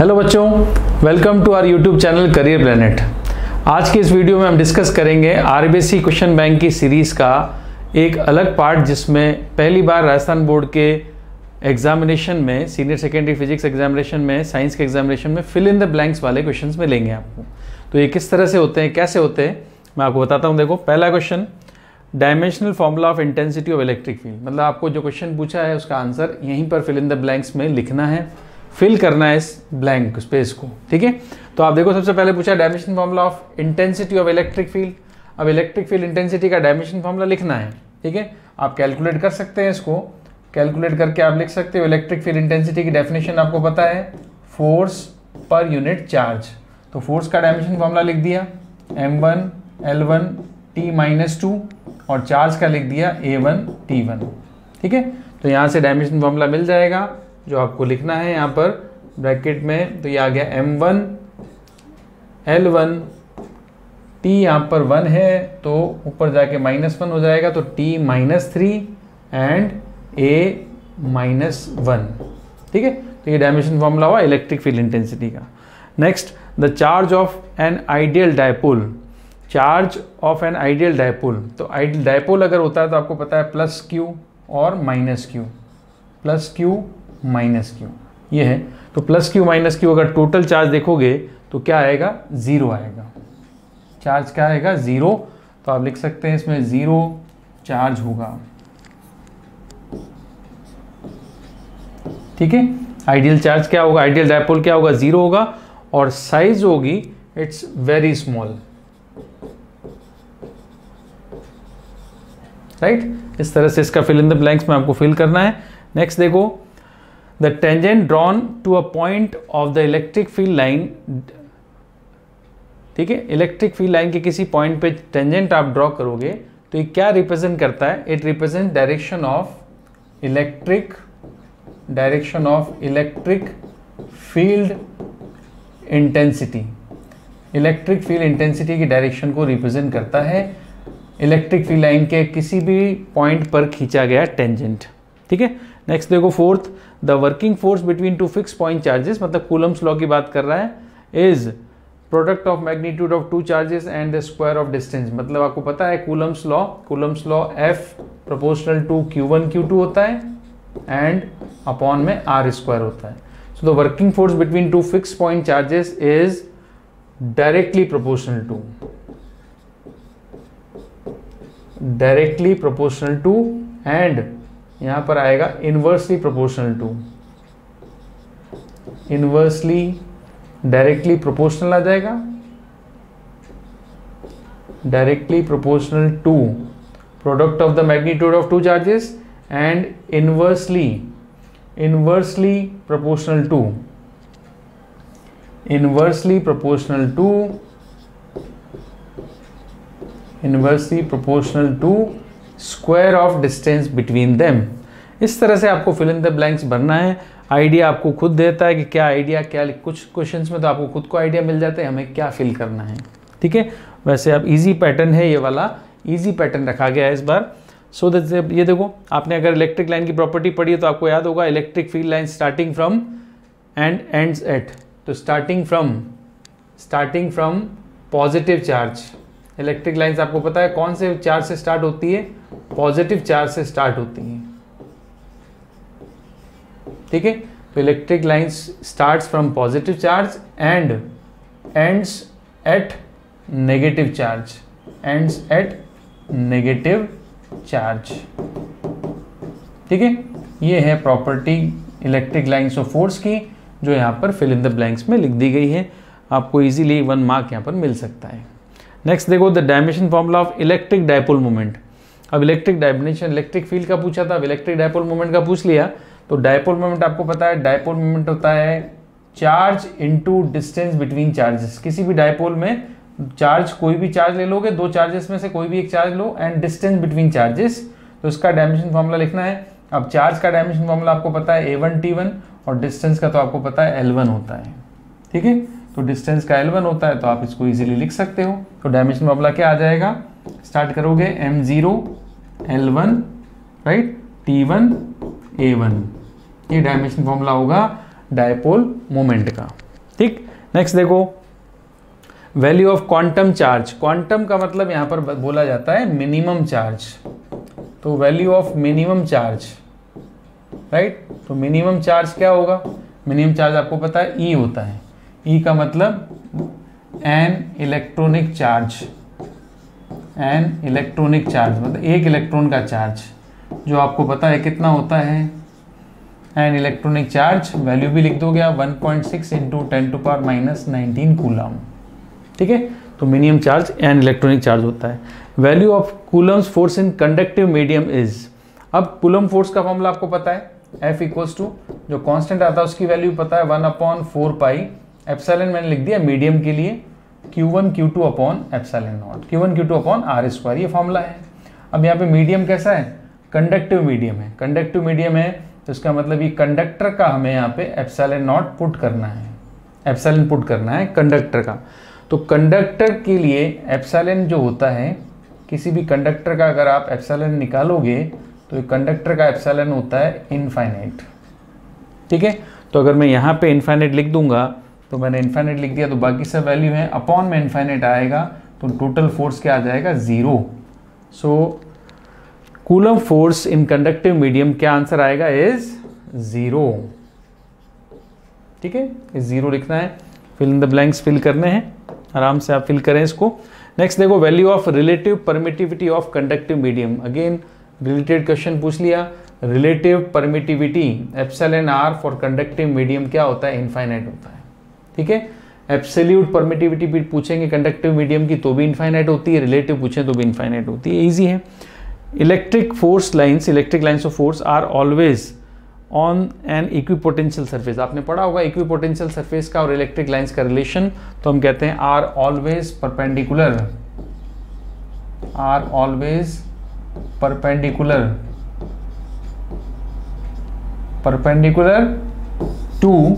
Hello बच्चों, welcome to our YouTube channel career planet. आज के इस वीडियो में हम डिस्कस करेंगे आरबीएससी क्वेश्चन बैंक की सीरीज़ का एक अलग पार्ट, जिसमें पहली बार राजस्थान बोर्ड के एग्जामिनेशन में, सीनियर सेकेंडरी फिजिक्स एग्जामिनेशन में, साइंस के एग्जामिनेशन में फिल इन द ब्लैंक्स वाले क्वेश्चंस मिलेंगे आपको। तो ये किस तरह से होते हैं, कैसे होते हैं, मैं आपको बताता हूँ। देखो, पहला question, dimensional formula of intensity of electric field. मतलब आपको जो क्वेश्चन पूछा है उसका आंसर यहीं पर फिल इन द ब्लैंक्स में लिखना है, फिल करना है इस ब्लैंक स्पेस को। ठीक है, तो आप देखो, सबसे पहले पूछा dimension formula of intensity of electric field. अब इलेक्ट्रिक फील्ड इंटेंसिटी का डायमेंशन फॉर्मूला लिखना है। ठीक है, आप कैलकुलेट कर सकते हैं, इसको कैलकुलेट करके आप लिख सकते हो। इलेक्ट्रिक फील्ड इंटेंसिटी की डेफिनेशन आपको पता है, फोर्स पर यूनिट चार्ज। तो फोर्स का डायमेंशन फॉर्मूला लिख दिया m1 L1 T-2 और चार्ज का लिख दिया A1 T1। ठीक है, तो यहाँ से डायमेंशन फॉर्मूला मिल जाएगा जो आपको लिखना है यहाँ पर ब्रैकेट में। तो ये आ गया m1 L1 T, यहाँ पर 1 है तो ऊपर जाके -1 हो जाएगा, तो T-3 एंड A-1। ठीक है, तो ये डायमेंशन फॉर्मूला हुआ इलेक्ट्रिक फील्ड इंटेंसिटी का। Next, the charge of an ideal dipole. Charge of an ideal dipole, तो आइडियल डायपोल अगर होता है तो आपको पता है +Q और -Q, +Q -Q ये है। तो +Q -Q अगर टोटल चार्ज देखोगे तो क्या आएगा, 0 आएगा। चार्ज क्या आएगा, 0। तो आप लिख सकते हैं इसमें 0 चार्ज होगा। ठीक है, आइडियल चार्ज क्या होगा, आइडियल डायपोल क्या होगा, 0 होगा, और साइज होगी इट्स वेरी स्मॉल। राइट, इस तरह से इसका फिल इन द ब्लैंक्स में आपको फिल करना है। नेक्स्ट देखो, the tangent drawn to a point of the electric field line. ठीक है, इलेक्ट्रिक फील्ड लाइन के किसी पॉइंट पे टेंजेंट आप ड्रॉ करोगे तो ये क्या रिप्रेजेंट करता है, it represent direction of electric field intensity. Electric field intensity की डायरेक्शन को रिप्रेजेंट करता है इलेक्ट्रिक फील्ड लाइन के किसी भी पॉइंट पर खींचा गया टेंजेंट। ठीक है, नेक्स्ट देखो, fourth, the working force between two fix point charges, मतलब कूलम्स लॉ की बात कर रहा है, is product of magnitude of two charges and the square of distance. मतलब आपको पता है Coulomb's law F proportional to Q1 Q2 होता है एंड अपॉन में R² होता है। So the working force between two fix point charges is directly proportional to and यहां पर आएगा इनवर्सली डायरेक्टली प्रोपोर्शनल आ जाएगा, directly proportional to product of the magnitude of two charges and inversely proportional to square of distance between them. इस तरह से आपको fill in the blanks भरना है। आइडिया आपको खुद देता है कि क्या आइडिया, क्या कुछ क्वेश्चंस में तो आपको खुद को आइडिया मिल जाता है हमें क्या फिल करना है। ठीक है, वैसे अब इजी पैटर्न है, ये वाला इजी पैटर्न रखा गया है इस बार। सो दैट ये देखो, आपने अगर इलेक्ट्रिक लाइन की प्रॉपर्टी पढ़ी है तो आपको याद होगा, electric field line starting from and ends at. तो starting from positive charge, electric lines आपको पता है कौन से चार्ज से स्टार्ट होती है, पॉजिटिव चार्ज से स्टार्ट होती है। ठीक है, तो electric lines starts from positive charge and ends eight negative charge. ठीक है, ये है property electric lines of force की, जो यहाँ पर फिल इन द ब्लैंक्स में लिख दी गई है। आपको इजीली 1 मार्क यहाँ पर मिल सकता है। नेक्स्ट देखो, the dimension formula of electric dipole moment. अब इलेक्ट्रिक फील्ड का पूछा था, अब इलेक्ट्रिक डायपोल मोमेंट का पूछ लिया। तो डायपोल मोमेंट आपको पता है, डायपोल मोमेंट होता है charge into distance between charges. किसी भी डायपोल में चार्ज, कोई भी चार्ज ले लोगे, दो चार्जेस में से कोई भी एक charge low and distance between charges, तो इसका डायमेंशन फॉर्मूला लिखना है। अब चार्ज का डायमेंशन फॉर्मूला आपको पता है A1 T1 और डिस्टेंस का तो आपको पता है L1 होता है। ठीक है, तो डिस्टेंस का L1 होता है तो आप इसको इजीली लिख सकते हो। तो डायमेंशन फॉर्मूला क्या आ जाएगा, स्टार्ट करोगे m0 L1 right T1 A1, ये डायमेंशन फॉर्मूला होगा डायपोल मोमेंट का। ठीक। नेक्स्ट देखो value of quantum charge. Quantum का मतलब यहाँ पर बोला जाता है मिनिमम चार्ज, तो value of minimum charge, right. तो मिनिमम चार्ज क्या होगा, मिनिमम चार्ज आपको पता है ई होता है, ई का मतलब an electronic charge, an electronic charge मतलब एक इलेक्ट्रॉन का चार्ज, जो आपको पता है कितना होता है एन इलेक्ट्रॉनिक चार्ज, वैल्यू भी लिख दोगे आप 1.6 इंटू 10⁻⁻19 कूलम, ठीक है। तो minimum charge an electronic charge होता है। Value of Coulomb's force in conductive medium is, अब कूलम फोर्स का फॉर्मूला आपको पता है, F इक्वल्स टू जो कांस्टेंट आता है उसकी वैल्यू पता है 1/4 पाई एप्सिलॉन, मैंने लिख दिया मीडियम के लिए Q1 Q2 upon epsilon naught, Q1 Q2 upon R square, ये फॉर्मूला है। अब यहाँ पे मीडियम कैसा है, कंडक्टिव मीडियम है, कंडक्टिव मीडियम है तो इसका मतलब ये कंडक्टर का हमें यहाँ पे एप्सिलॉन नॉट पुट करना है, एप्सिलॉन पुट करना है कंडक्टर का। तो कंडक्टर के लिए एप्सिलॉन जो होता है, किसी भी कंडक्टर का अगर आप एप्सिलॉन निकालोगे तो ये कंडक्टर का एप्सिलॉन होता है इनफाइनाइट, ठीक है। तो अगर मैं यहाँ पे इनफाइनाइट लिख दूंगा, तो मैंने इनफाइनाइट लिख दिया तो बाकी सब वैल्यू है, अपॉन में इनफाइनाइट आएगा तो टोटल फोर्स क्या आ जाएगा, 0। So coulomb force in conductive medium क्या आंसर आएगा, इज 0, ठीक है। इस 0 लिखना है, fill in the blanks fill करने हैं, आराम से आप फिल करें इसको। नेक्स्ट देखो value of relative permittivity of conductive medium, again related question पूछ लिया। Relative permittivity epsilon R for conductive medium क्या होता है, इनफाइनाइट होता है, ठीक है। एब्सोल्यूट परमिटिविटी भी पूछेंगे कंडक्टिव मीडियम की तो भी इनफाइनाइट होती है, रिलेटिव पूछें तो भी इनफाइनाइट होती है, इजी है। Electric force lines, electric lines of force are always on an equipotential surface, आपने पढ़ा होगा इक्विपोटेंशियल सरफेस का और इलेक्ट्रिक लाइन्स का रिलेशन, तो हम कहते हैं are always perpendicular, are always perpendicular, perpendicular to,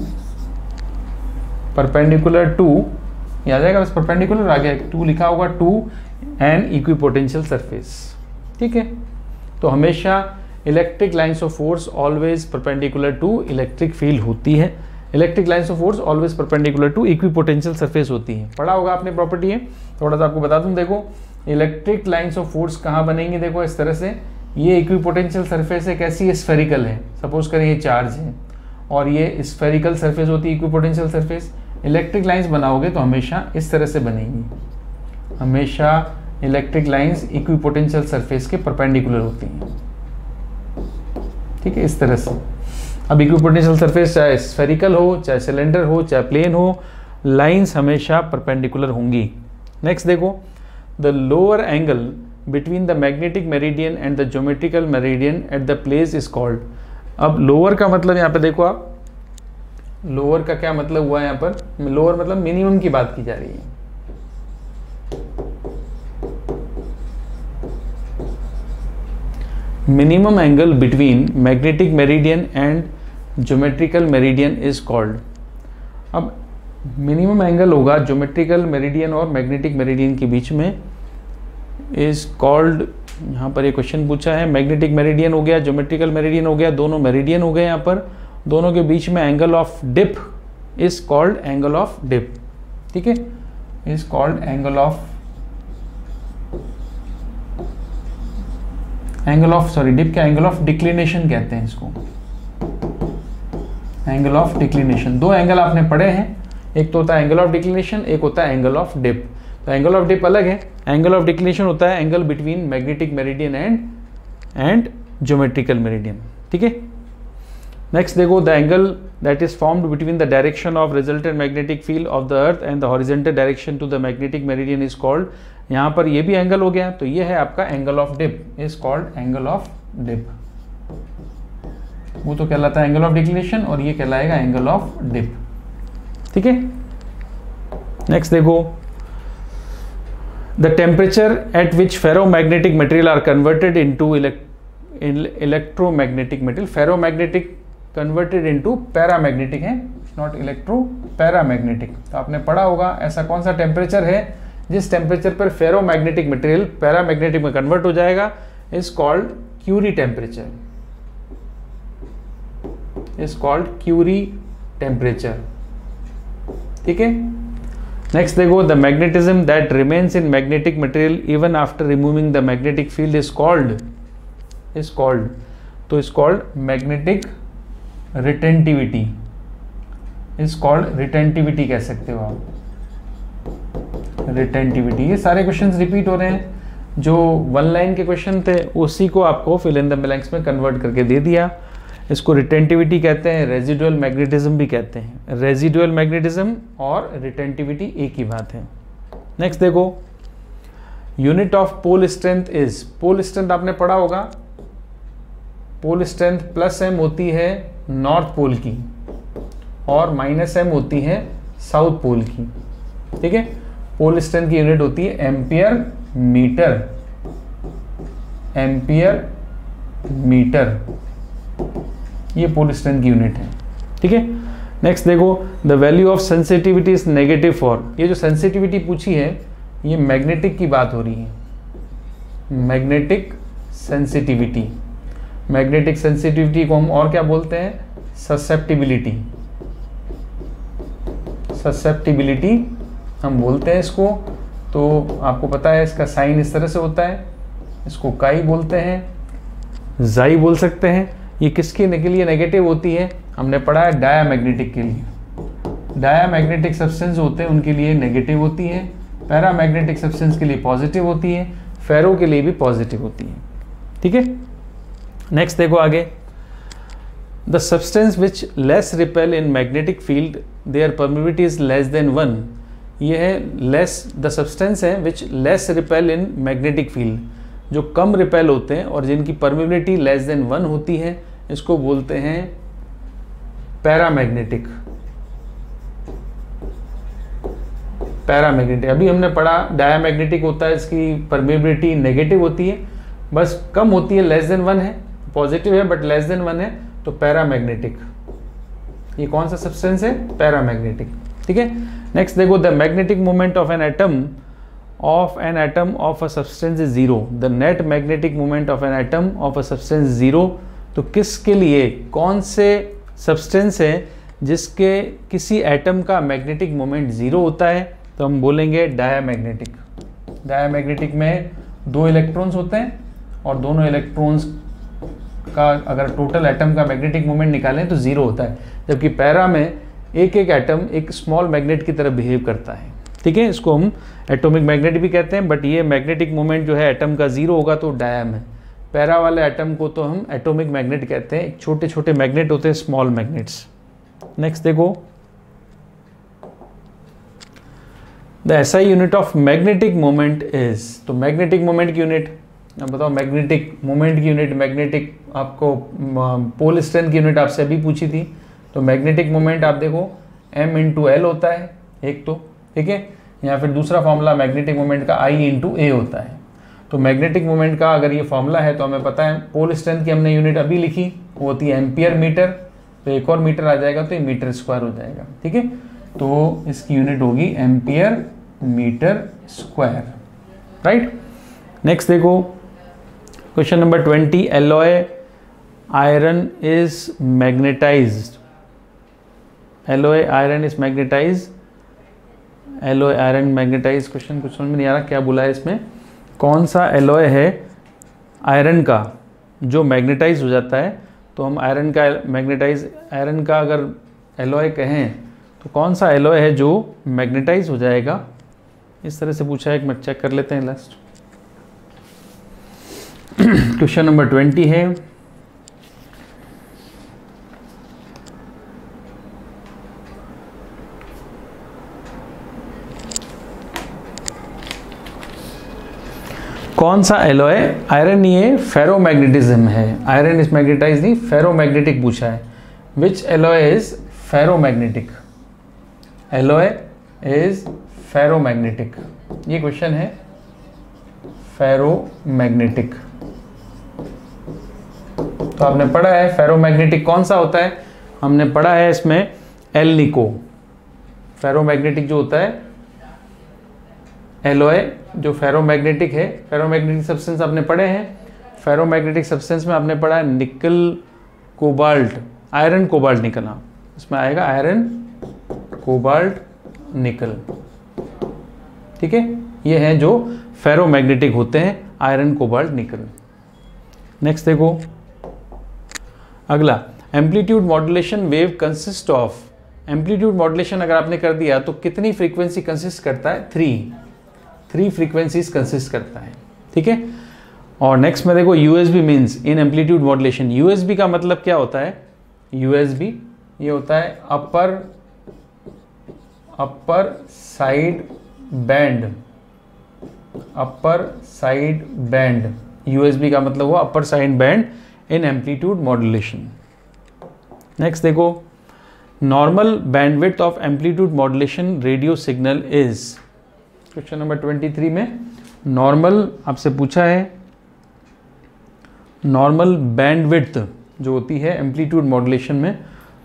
perpendicular to, ये आ जाएगा बस परपेंडिकुलर आ गया, टू लिखा होगा, टू एन इक्विपोटेंशियल सरफेस, ठीक है। तो हमेशा electric lines of force always perpendicular to electric field होती है, electric lines of force always perpendicular to equipotential surface होती है, पढ़ा होगा आपने प्रॉपर्टी है। थोड़ा सा आपको बता दूं, देखो इलेक्ट्रिक लाइन्स ऑफ फोर्स कहाँ बनेंगी, देखो इस तरह से, ये इक्विपोटेंशियल सरफेस है, कैसी है, स्फेरिकल है, सपोज करें ये चार्ज है और ये स्फेरिकल सरफेस होती है इक्विपोटेंशियल सरफेस, इलेक्ट्रिक लाइन्स बनाओगे तो हमेशा इस तरह से बनेंगी, हमेशा इलेक्ट्रिक लाइन्स इक्विपोटेंशियल सरफेस के परपेंडिकुलर होती हैं, ठीक है, इस तरह से। अब इक्विपोटेंशियल सरफेस चाहे स्फेरिकल हो, चाहे सिलेंडर हो, चाहे प्लेन हो, लाइन्स हमेशा परपेंडिकुलर होंगी। नेक्स्ट देखो the lower angle between the magnetic meridian and the geometrical meridian at the place is called. अब लोअर का मतलब यहाँ पे देखो आप, लोअर का क्या मतलब हुआ यहाँ पर, लोअर मतलब मिनिमम की बात की जा रही है, minimum angle between magnetic meridian and geometrical meridian is called. अब मिनिमम एंगल होगा ज्योमेट्रिकल मेरिडियन और मैग्नेटिक मेरिडियन के बीच में, इज कॉल्ड, यहाँ पर एक क्वेश्चन पूछा है, मैग्नेटिक मेरिडियन हो गया, ज्योमेट्रिकल मेरिडियन हो गया, दोनों मेरिडियन हो गए, यहाँ पर दोनों के बीच में angle of dip is called angle of dip, ठीक है, is called angle of, angle of, sorry dip क्या, एंगल ऑफ डिक्लिनेशन कहते हैं इसको, एंगल ऑफ डिक्लिनेशन। दो एंगल आपने पढ़े हैं, एक तो होता है एंगल ऑफ डिक्लिनेशन, एक होता है एंगल ऑफ डिप। तो एंगल ऑफ डिप अलग है, एंगल ऑफ डिक्लिनेशन होता है angle between magnetic meridian and geometrical meridian, ठीक है। नेक्स्ट देखो the angle that is formed between the direction of resultant magnetic field of the earth and the horizontal direction to the magnetic meridian is called, यहाँ पर ये भी angle हो गया, तो ये है आपका angle of dip, is called angle of dip. वो तो कहलाता है एंगल ऑफ डिक्लिनेशन और ये कहलाएगा एंगल ऑफ डिप, ठीक है। नेक्स्ट देखो the temperature at which ferromagnetic material are converted into electromagnetic material, ferromagnetic converted into paramagnetic है, नॉट इलेक्ट्रो, पैरामैग्नेटिक। तो आपने पढ़ा होगा ऐसा कौन सा टेम्परेचर है जिस टेम्परेचर पर फेरोमैग्नेटिक मटेरियल पैरामैग्नेटिक में कन्वर्ट हो जाएगा, is called Curie temperature, is called Curie temperature, ठीक है। नेक्स्ट देखो, the magnetism that remains in magnetic material even after removing the magnetic field is called तो is called magnetic retentivity, is called retentivity कह सकते हो आप, retentivity. ये सारे क्वेश्चंस रिपीट हो रहे हैं, जो वन लाइन के क्वेश्चन थे उसी को आपको फिल इन द ब्लैंक्स में कन्वर्ट करके दे दिया। इसको रिटेंटिविटी कहते हैं, रेजिडुअल मैग्नेटिज्म भी कहते हैं। रेजिडुअल मैग्नेटिज्म और रिटेंटिविटी एक ही बात है। नेक्स्ट देखो, unit of pole strength is, pole strength आपने पढ़ा होगा, पोल स्ट्रेंथ प्लस एम होती है नॉर्थ पोल की और माइनस एम होती है साउथ पोल की, ठीक है। पोल स्ट्रेंथ की यूनिट होती है एम्पियर मीटर, एम्पियर मीटर, ये पोल स्ट्रेंथ की यूनिट है, ठीक है। नेक्स्ट देखो, the value of sensitivity is negative for, ये जो सेंसिटिविटी पूछी है ये मैग्नेटिक की बात हो रही है, मैग्नेटिक सेंसिटिविटी। मैग्नेटिक सेंसिटिविटी को हम और क्या बोलते हैं, ससेप्टिबिलिटी, ससेप्टिबिलिटी हम बोलते हैं इसको। तो आपको पता है इसका साइन इस तरह से होता है, इसको काई बोलते हैं, जाई बोल सकते हैं। ये किसके लिए नेगेटिव होती है, हमने पढ़ा है डायामैग्नेटिक के लिए। डायामैग्नेटिक सब्सटेंस होते हैं उनके लिए नेगेटिव होती है, पैरामैग्नेटिक सब्सटेंस के लिए पॉजिटिव होती है, फेरो के लिए भी पॉजिटिव होती है, ठीक है। नेक्स्ट देखो आगे, the substance which less repel in magnetic field their permeability is less than 1, ये है लेस, द सब्सटेंस है which less repel in magnetic field, जो कम रिपेल होते हैं और जिनकी परमिबिलिटी लेस देन 1 होती है, इसको बोलते हैं पैरामैग्नेटिक, पैरामैग्नेटिक। अभी हमने पढ़ा डायामैग्नेटिक होता है, इसकी परमिबिलिटी नेगेटिव होती है, बस कम होती है, लेस देन 1 है, पॉजिटिव है बट लेस देन 1 है, तो पैरामैग्नेटिक। ये कौन सा सब्सटेंस है, पैरामैग्नेटिक, ठीक है। नेक्स्ट देखो, the magnetic moment of an atom of a substance is 0, the net magnetic moment of an atom of a substance 0। तो किसके लिए, कौन से सब्सटेंस है जिसके किसी एटम का मैग्नेटिक मोमेंट 0 होता है, तो हम बोलेंगे डायामैग्नेटिक। डायामैग्नेटिक में 2 इलेक्ट्रॉन्स होते हैं और दोनों इलेक्ट्रॉन्स का अगर टोटल एटम का मैग्नेटिक मोमेंट निकालें तो 0 होता है, जबकि पैरा में एक एक एटम एक स्मॉल मैग्नेट की तरह बिहेव करता है, ठीक है। इसको हम एटॉमिक मैग्नेट भी कहते हैं, बट ये मैग्नेटिक मोमेंट जो है एटम का 0 होगा तो डायम है। पैरा वाले एटम को तो हम एटॉमिक मैग्नेट कहते हैं, छोटे छोटे मैग्नेट होते हैं, स्मॉल मैग्नेट्स। नेक्स्ट देखो, the SI unit of magnetic moment is, तो मैग्नेटिक मोमेंट की यूनिट, अब बताओ मैग्नेटिक मोमेंट की यूनिट, मैग्नेटिक आपको पोल स्ट्रेंथ की यूनिट आपसे अभी पूछी थी, तो मैग्नेटिक मोमेंट आप देखो m इंटू एल होता है एक तो, ठीक है, या फिर दूसरा फॉर्मूला मैग्नेटिक मोमेंट का I इंटू ए होता है। तो मैग्नेटिक मोमेंट का अगर ये फॉर्मूला है तो हमें पता है, पोल स्ट्रेंथ की हमने यूनिट अभी लिखी, वो होती है एम्पियर मीटर, तो एक और मीटर आ जाएगा तो ये मीटर स्क्वायर हो जाएगा, ठीक है। तो इसकी यूनिट होगी ampere metre square, right. Next देखो, question number 20, alloy iron is magnetized, alloy iron is magnetized, alloy iron magnetize. Question कुछ समझ में नहीं आ रहा क्या बोला है इसमें, कौन सा एलॉय है आयरन का जो मैग्नेटाइज हो जाता है। तो हम आयरन का मैग्नेटाइज, आयरन का अगर एलॉय कहें तो कौन सा एलॉय है जो मैग्नेटाइज हो जाएगा, इस तरह से पूछा है। एक मिनट चेक कर लेते हैं लास्ट। क्वेश्चन नंबर 20 है, कौन सा एलॉय, आयरन ये फेरोमैग्नेटिज्म है, आयरन इज मैग्नेटाइज नहीं, फेरोमैग्नेटिक पूछा है। Which alloy is ferromagnetic, alloy is ferromagnetic, ये क्वेश्चन है, फेरोमैग्नेटिक। तो आपने पढ़ा है फेरोमैग्नेटिक कौन सा होता है, हमने पढ़ा है इसमें एल निको। फेरोमैग्नेटिक जो होता है एलॉय जो फेरोमैग्नेटिक है, फेरोमैग्नेटिक सब्सटेंस आपने पढ़े हैं। फेरोमैग्नेटिक सब्सटेंस में आपने पढ़ा है निकल कोबाल्ट, आयरन कोबाल्ट निकलना, इसमें आएगा आयरन कोबाल्ट निकल। ठीक है, ये हैं जो फेरोमैग्नेटिक होते हैं, आयरन, कोबाल्ट, निकल। नेक्स्ट देखो अगला, amplitude modulation wave consist of. Amplitude modulation अगर आपने कर दिया तो कितनी फ्रीक्वेंसी कंसिस्ट करता है? थ्री फ्रीक्वेंसीज कंसिस्ट करता है। ठीक है, और नेक्स्ट में देखो USB means in amplitude modulation. USB का मतलब क्या होता है? यूएसबी ये होता है अपर साइड बैंड। यूएसबी का मतलब हुआ upper side band in amplitude modulation. Next देखो, normal bandwidth of amplitude modulation radio signal is. Question number 23 में नॉर्मल आपसे पूछा है, नॉर्मल बैंडविड्थ जो होती है एम्पलीट्यूड मॉड्यूलेशन में,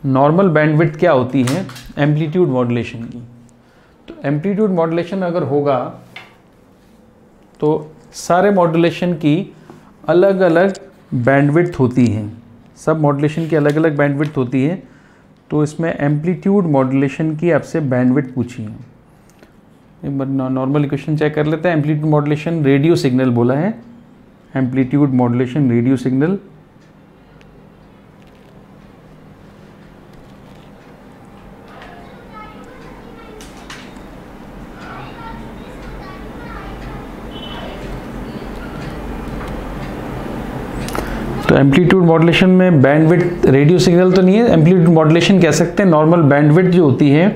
नॉर्मल बैंडविड्थ क्या होती है एम्पलीट्यूड मॉड्यूलेशन की? तो एम्पलीट्यूड मॉड्यूलेशन अगर होगा तो सारे मॉड्यूलेशन की अलग अलग बैंडविड्थ होती हैं, सब मॉड्यूलेशन की अलग अलग बैंडविड्थ होती है। तो इसमें एम्पलीट्यूड मॉड्यूलेशन की आपसे बैंडविड्थ पूछी है। एक बार नॉर्मल इक्वेशन चेक कर लेते हैं। एम्पलीट्यूड मॉड्यूलेशन रेडियो सिग्नल बोला है, एम्पलीट्यूड मॉड्यूलेशन रेडियो सिग्नल। तो एम्पलीट्यूड मॉड्यूलेशन में बैंडविड्थ रेडियो सिग्नल तो नहीं है, एम्पलीट्यूड मॉड्यूलेशन कह सकते हैं। नॉर्मल बैंडविड्थ जो होती है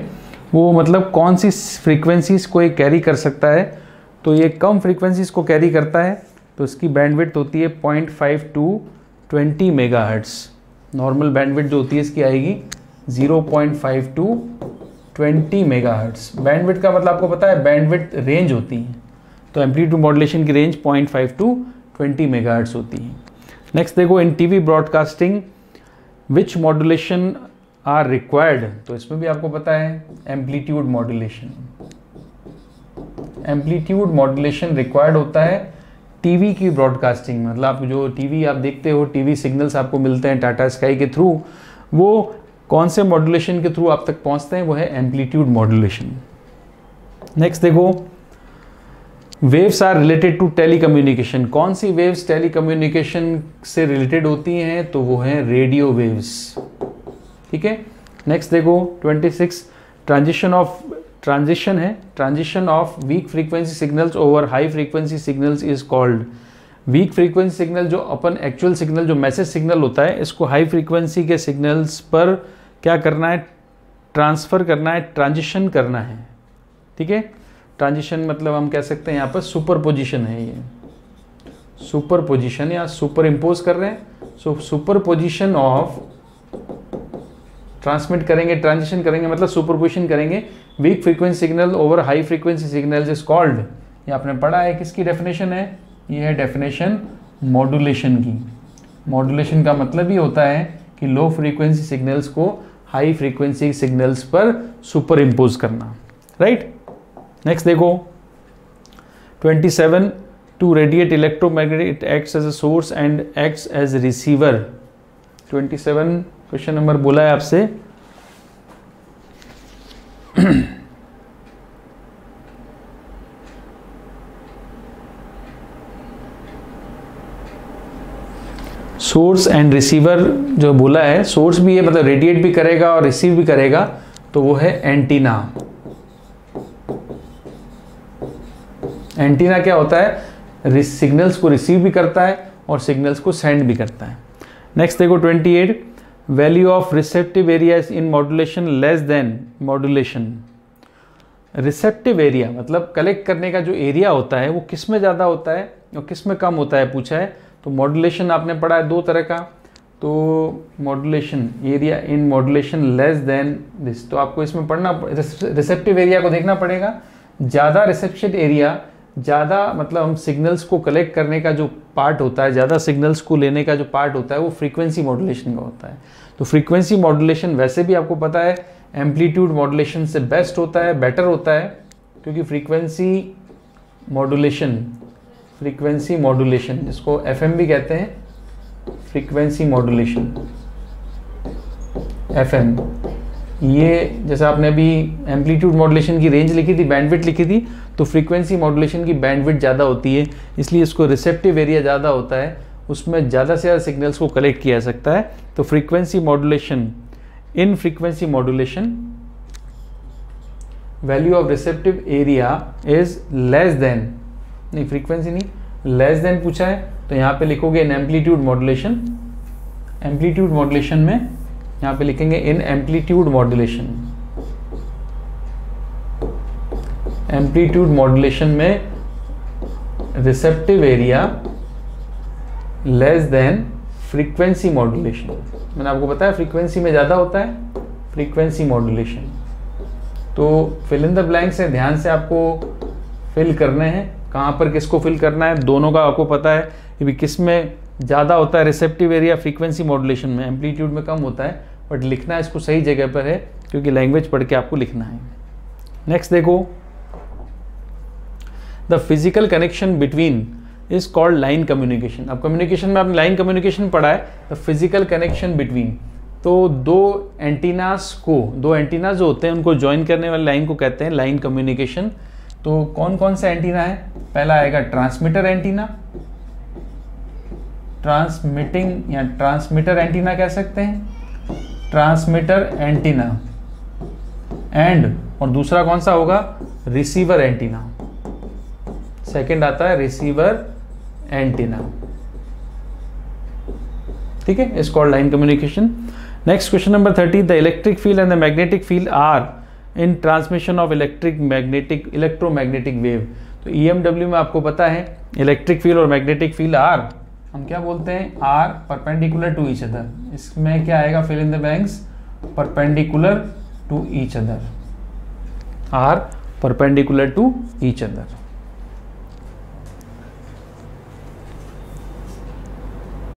वो मतलब कौन सी फ्रीक्वेंसीज को ये कैरी कर सकता है, तो ये कम फ्रीक्वेंसीज को कैरी करता है, तो इसकी बैंडविड्थ होती है 0.5 to 20 मेगाहर्ट्ज़। नॉर्मल बैंडविड्थ जो होती है इसकी आएगी 0.5 to 20 मेगाहर्ट्ज़। बैंडविड्थ का मतलब आपको पता है बैंडविड्थ रेंज होती है, तो एम्पलीट्यूड मॉड्यूलेशन की रेंज 0.5 to 20 मेगाहर्ट्ज़ होती है। नेक्स्ट देखो, in TV broadcasting which modulation are required. तो इसमें भी आपको पता है amplitude modulation. Amplitude modulation required होता है टीवी की ब्रॉडकास्टिंग, मतलब आप जो टीवी आप देखते हो, टीवी सिग्नल्स आपको मिलते हैं टाटा स्काई के थ्रू, वो कौन से मॉड्यूलेशन के थ्रू आप तक पहुंचते हैं? वो है एम्पलीट्यूड मॉड्यूलेशन। नेक्स्ट देखो, waves are related to telecommunication. कौन सी वेव्स टेलीकम्युनिकेशन से रिलेटेड होती हैं? तो वो है रेडियो वेव्स। ठीक है, नेक्स्ट देखो 26, transition of weak frequency signals over high frequency signals is called. Weak frequency signal जो अपन एक्चुअल सिग्नल जो मैसेज सिग्नल होता है, इसको हाई फ्रीक्वेंसी के सिग्नल्स पर क्या करना है? ट्रांसफ़र करना है, ट्रांजिशन करना है। ठीक है, ट्रांजिशन मतलब हम कह सकते हैं यहाँ पर सुपरपोजिशन है, ये सुपरपोजिशन या सुपर इम्पोज कर रहे हैं। सो सुपरपोजिशन ऑफ, ट्रांसमिट करेंगे, ट्रांजिशन करेंगे मतलब सुपरपोजिशन करेंगे weak frequency signal over high frequency signals is called. ये आपने पढ़ा है, किसकी डेफिनेशन है? ये है डेफिनेशन मॉड्यूलेशन की। मॉड्यूलेशन का मतलब ये होता है कि लो फ्रीक्वेंसी सिग्नल्स को हाई फ्रीक्वेंसी सिग्नल्स पर सुपर इम्पोज करना। राइट, नेक्स्ट देखो 27, to radiate electromagnetic it acts as a source and acts as receiver. 27 question number बोला है आपसे, सोर्स एंड रिसीवर जो बोला है, सोर्स भी है मतलब रेडिएट भी करेगा और रिसीव भी करेगा, तो वो है एंटीना। एंटीना क्या होता है? सिग्नल्स को रिसीव भी करता है और सिग्नल्स को सेंड भी करता है। नेक्स्ट देखो 28, value of receptive area in modulation less than modulation. Receptive area मतलब कलेक्ट करने का जो एरिया होता है वो किस में ज़्यादा होता है और किस में कम होता है पूछा है। तो मॉड्यूलेशन आपने पढ़ा है दो तरह का, तो modulation area in modulation less than this, तो आपको इसमें पढ़ना, रिसेप्टिव एरिया को देखना पड़ेगा। ज़्यादा रिसेप्शन एरिया, ज़्यादा मतलब हम सिग्नल्स को कलेक्ट करने का जो पार्ट होता है, ज़्यादा सिग्नल्स को लेने का जो पार्ट होता है वो फ्रीक्वेंसी मॉड्यूलेशन का होता है। तो फ्रीक्वेंसी मॉड्यूलेशन वैसे भी आपको पता है एम्पलीट्यूड मॉड्यूलेशन से बेस्ट होता है, बेटर होता है, क्योंकि फ्रीक्वेंसी मॉड्यूलेशन जिसको FM भी कहते हैं, फ्रीक्वेंसी मॉड्यूलेशन FM, ये जैसे आपने अभी एम्पलीट्यूड मॉड्यूलेशन की रेंज लिखी थी, बैंडविड्थ लिखी थी, तो फ्रीक्वेंसी मॉड्यूलेशन की बैंडविड्थ ज़्यादा होती है, इसलिए इसको रिसेप्टिव एरिया ज़्यादा होता है, उसमें ज़्यादा से ज़्यादा सिग्नल्स को कलेक्ट किया जा सकता है। तो frequency modulation, in frequency modulation value of receptive area is less than, नहीं फ्रीक्वेंसी नहीं, लेस देन पूछा है, तो यहाँ पे लिखोगे in amplitude modulation. Amplitude modulation में यहाँ पे लिखेंगे in amplitude modulation. Amplitude modulation में receptive area less than frequency modulation. मैंने आपको बताया फ्रीक्वेंसी में ज़्यादा होता है फ्रीक्वेंसी मॉड्यूलेशन। तो फिल इन द ब्लैंक्स है, ध्यान से आपको फिल करने हैं, कहाँ पर किसको फिल करना है, दोनों का आपको पता है कि भी किस में ज़्यादा होता है रिसेप्टिव एरिया, फ्रीक्वेंसी मॉड्यूलेशन में, एम्पलीट्यूड में कम होता है, बट लिखना इसको सही जगह पर है क्योंकि लैंग्वेज पढ़ के आपको लिखना है। नेक्स्ट देखो, the physical connection between is called line communication. अब कम्युनिकेशन में आपने लाइन कम्युनिकेशन पढ़ा है, द फिजिकल कनेक्शन बिटवीन, तो दो एंटीनास जो होते हैं उनको ज्वाइन करने वाली लाइन को कहते हैं लाइन कम्युनिकेशन। तो कौन कौन सा एंटीना है, पहला आएगा ट्रांसमीटर एंटीना, ट्रांसमिटिंग या ट्रांसमीटर एंटीना कह सकते हैं, ट्रांसमीटर एंटीना, एंड और दूसरा कौन सा होगा, रिसीवर एंटीना। सेकंड आता है रिसीवर एंटीना, ठीक है, is called line communication. Next question number 30, the electric field and the magnetic field are in transmission of electromagnetic wave. तो EMW में आपको पता है इलेक्ट्रिक फील्ड और मैग्नेटिक फील्ड आर हम क्या बोलते हैं, are perpendicular to each other. इसमें क्या आएगा, fill in the blanks, perpendicular to each other, are perpendicular to each other.